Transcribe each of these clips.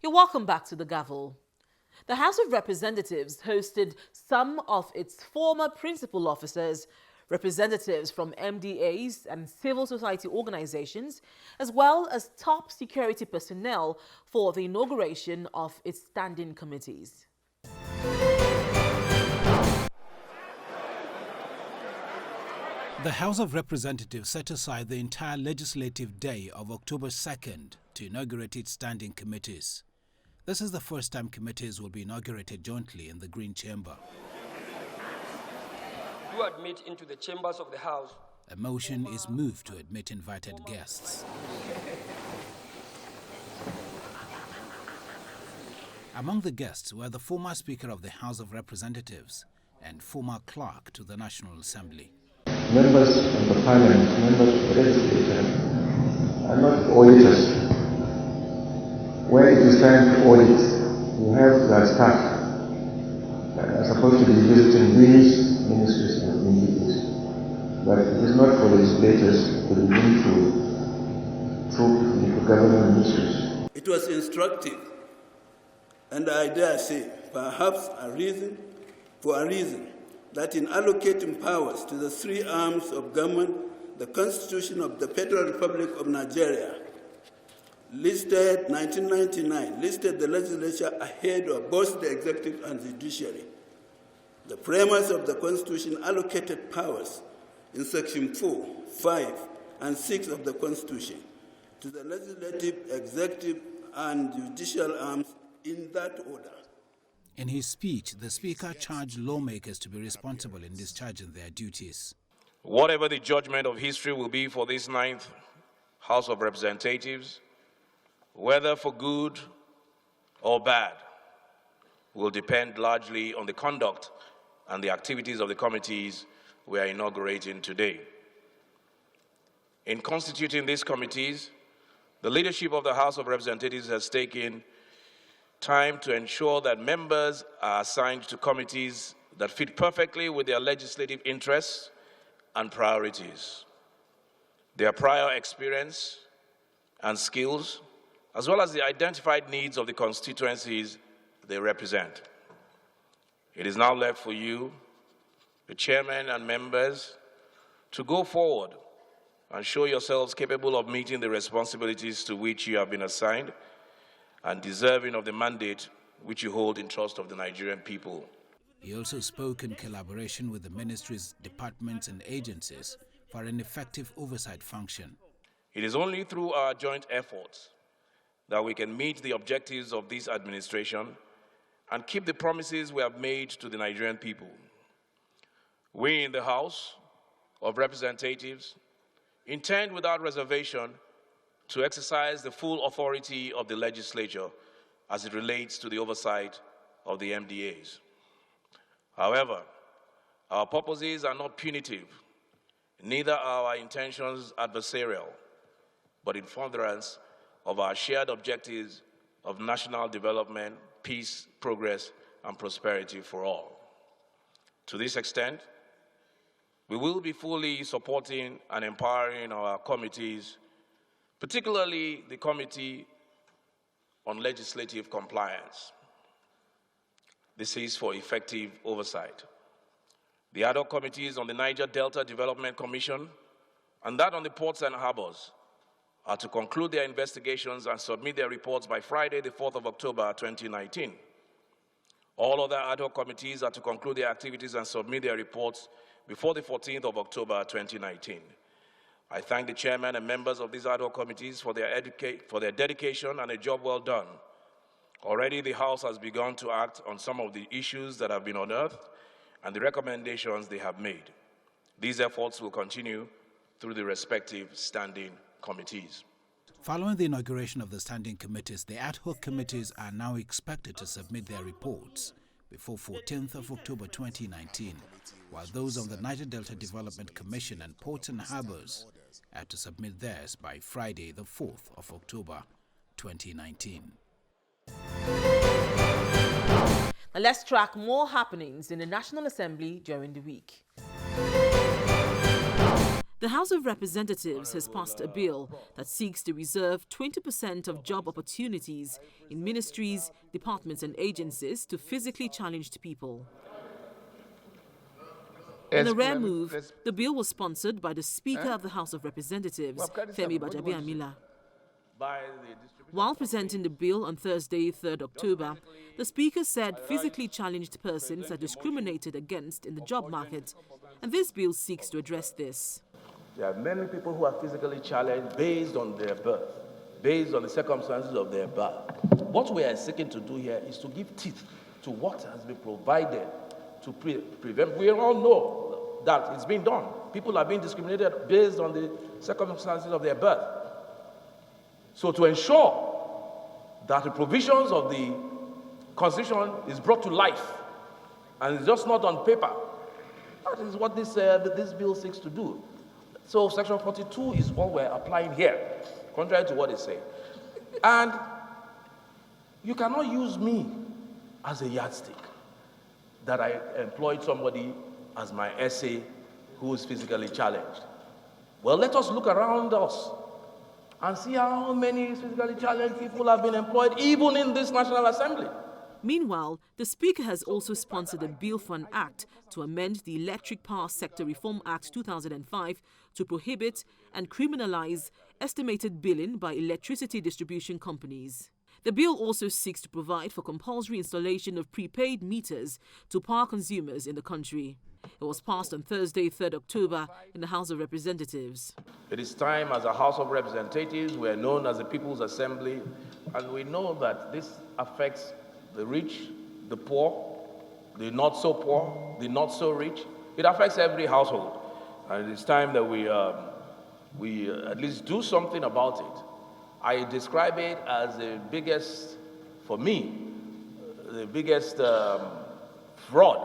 You're welcome back to the gavel. The House of Representatives hosted some of its former principal officers, representatives from MDAs and civil society organizations, as well as top security personnel for the inauguration of its standing committees. The House of Representatives set aside the entire legislative day of October 2nd to inaugurate its standing committees. This is the first time committees will be inaugurated jointly in the Green Chamber. Do admit into the chambers of the House. A motion is moved to admit invited guests. Among the guests were the former Speaker of the House of Representatives and former clerk to the National Assembly. Members of the Parliament, members of the legislature are not auditors. When it is time to audit, you have the staff that are supposed to be visiting these ministries and entities. But it is not for legislators to begin to troop into government ministries. It was instructive, and I dare say, perhaps for a reason, that in allocating powers to the three arms of government, the Constitution of the Federal Republic of Nigeria, 1999, listed the legislature ahead of both the executive and the judiciary. The premise of the Constitution allocated powers in Section 4, 5, and 6 of the Constitution to the legislative, executive, and judicial arms in that order. In his speech, the Speaker charged lawmakers to be responsible in discharging their duties. Whatever the judgment of history will be for this 9th House of Representatives, whether for good or bad, will depend largely on the conduct and the activities of the committees we are inaugurating today. In constituting these committees, the leadership of the House of Representatives has taken time to ensure that members are assigned to committees that fit perfectly with their legislative interests and priorities. Their prior experience and skills, as well as the identified needs of the constituencies they represent. It is now left for you, the chairman and members, to go forward and show yourselves capable of meeting the responsibilities to which you have been assigned and deserving of the mandate which you hold in trust of the Nigerian people. He also spoke in collaboration with the ministries, departments, and agencies for an effective oversight function. It is only through our joint efforts that we can meet the objectives of this administration and keep the promises we have made to the Nigerian people. We in the House of Representatives intend without reservation to exercise the full authority of the legislature as it relates to the oversight of the MDAs. However, our purposes are not punitive, neither are our intentions adversarial, but in furtherance of our shared objectives of national development, peace, progress, and prosperity for all. To this extent, we will be fully supporting and empowering our committees, particularly the Committee on Legislative Compliance. This is for effective oversight. The ad hoc committees on the Niger Delta Development Commission and that on the ports and harbors are to conclude their investigations and submit their reports by Friday, the 4th of October, 2019. All other ad hoc committees are to conclude their activities and submit their reports before the 14th of October, 2019. I thank the chairman and members of these ad hoc committees for their dedication and a job well done. Already the House has begun to act on some of the issues that have been unearthed and the recommendations they have made. These efforts will continue through the respective standing committees. Following the inauguration of the standing committees, the ad hoc committees are now expected to submit their reports before 14th of October 2019, while those on the Niger Delta Development Commission and Ports and Harbors are to submit theirs by Friday, the 4th of October 2019. Now let's track more happenings in the National Assembly during the week. The House of Representatives has passed a bill that seeks to reserve 20% of job opportunities in ministries, departments and agencies to physically challenged people. In a rare move, the bill was sponsored by the Speaker of the House of Representatives, Femi Gbajabiamila. While presenting the bill on Thursday, 3rd October, the Speaker said physically challenged persons are discriminated against in the job market, and this bill seeks to address this. There are many people who are physically challenged based on their birth, based on the circumstances of their birth. What we are seeking to do here is to give teeth to what has been provided to prevent. We all know that it's been done. People are being discriminated based on the circumstances of their birth. So to ensure that the provisions of the Constitution is brought to life and it's just not on paper, that is what this bill seeks to do. So Section 42 is what we're applying here, contrary to what they say. And you cannot use me as a yardstick that I employed somebody as my essay who is physically challenged. Well, let us look around us and see how many physically challenged people have been employed even in this National Assembly. Meanwhile, the Speaker has also sponsored a bill for an act to amend the Electric Power Sector Reform Act 2005 to prohibit and criminalize estimated billing by electricity distribution companies. The bill also seeks to provide for compulsory installation of prepaid meters to power consumers in the country. It was passed on Thursday, 3rd October, in the House of Representatives. It is time, as a House of Representatives, we are known as the People's Assembly, and we know that this affects the rich, the poor, the not so poor, the not so rich. It affects every household. And it is time that we at least do something about it. I describe it as the biggest, for me, the biggest fraud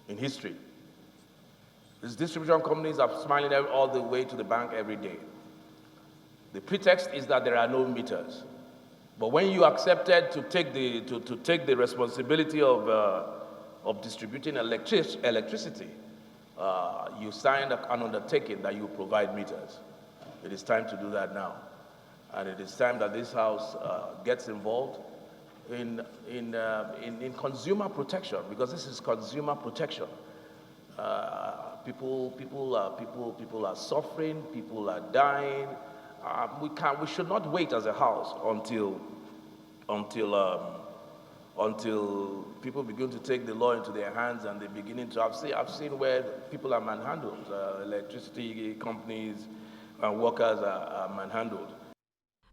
in history. These distribution companies are smiling all the way to the bank every day. The pretext is that there are no meters. But when you accepted to take the responsibility of distributing electricity, you signed an undertaking that you provide meters. It is time to do that now, and it is time that this House gets involved in consumer protection, because this is consumer protection. People are suffering. People are dying. We should not wait as a House until people begin to take the law into their hands and they're beginning to. I've seen where people are manhandled. Electricity companies and workers are manhandled.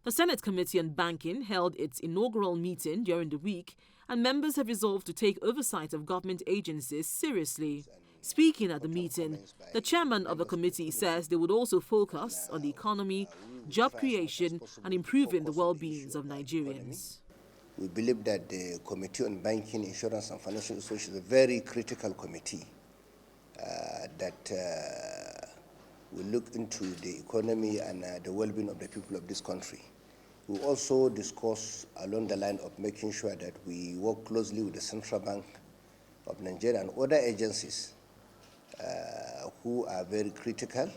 The Senate Committee on Banking held its inaugural meeting during the week, and members have resolved to take oversight of government agencies seriously. Speaking at the meeting, the chairman of the committee says they would also focus on the economy, job creation, and improving the well-being of Nigerians. We believe that the Committee on Banking, Insurance and Financial Institutions is a very critical committee that will look into the economy and the well-being of the people of this country. We also discuss along the line of making sure that we work closely with the Central Bank of Nigeria and other agencies who are very critical,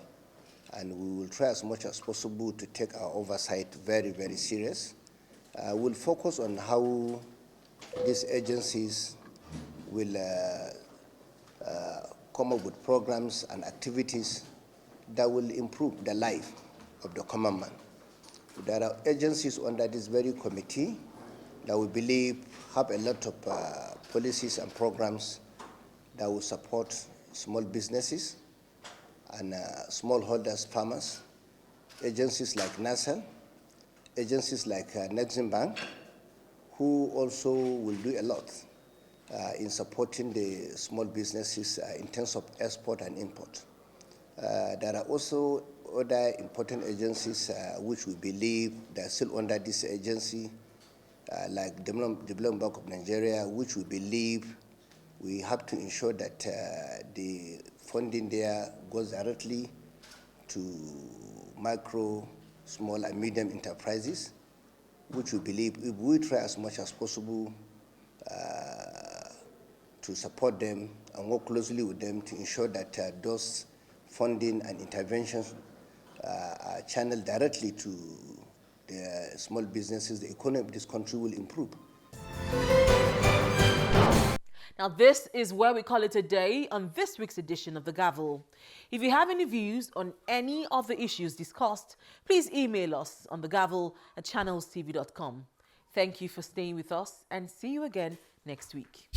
and we will try as much as possible to take our oversight very, very serious. We'll focus on how these agencies will come up with programs and activities that will improve the life of the common man. There are agencies under this very committee that we believe have a lot of policies and programs that will support small businesses and smallholders, farmers, agencies like NASL, agencies like Nexim Bank, who also will do a lot in supporting the small businesses in terms of export and import. There are also other important agencies which we believe that are still under this agency, like Development Bank of Nigeria, which we believe we have to ensure that the funding there goes directly to micro, small and medium enterprises, which we believe if we try as much as possible to support them and work closely with them to ensure that those funding and interventions are channeled directly to the small businesses, the economy of this country will improve. Now, this is where we call it a day on this week's edition of The Gavel. If you have any views on any of the issues discussed, please email us on thegavel@channelstv.com. Thank you for staying with us and see you again next week.